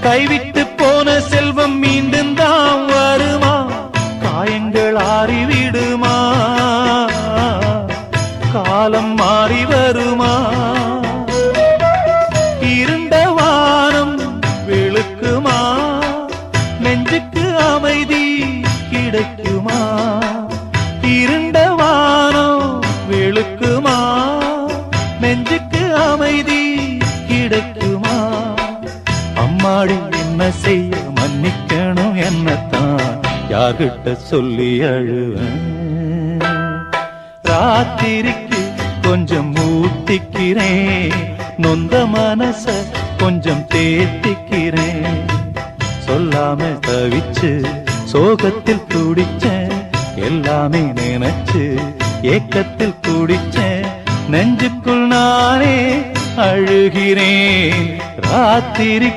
கைவிட்டு போன செல்வம் மீண்டும் தான் வருமா? காயங்கள் ஆறிவிடுமா? காலம் மாறி வருமா? இருண்ட வானம் வெளுக்குமா? நெஞ்சுக்கு அமைதி கிடைக்குமா? இருண்ட வானம் வெளுக்குமா? நெஞ்சுக்கு அமைதி கிடைக்குமா? அம்மாடி என்ன செய்ய மன்னிக்கணும், என்னத்தான் யார்கிட்ட சொல்லி அழுவேன்? ராத்திரிக்கு கொஞ்சம் ஊத்திக்கிறேன், நொந்த மனச கொஞ்சம் தேத்திக்கிறேன். சொல்லாம தவிச்சு சோகத்தில் துடிச்சேன், எல்லாமே நினைச்சு ஏக்கத்தில் துடிச்சேன். நெஞ்சுக்குள் நானே அழுகிறேன். ராத்திரி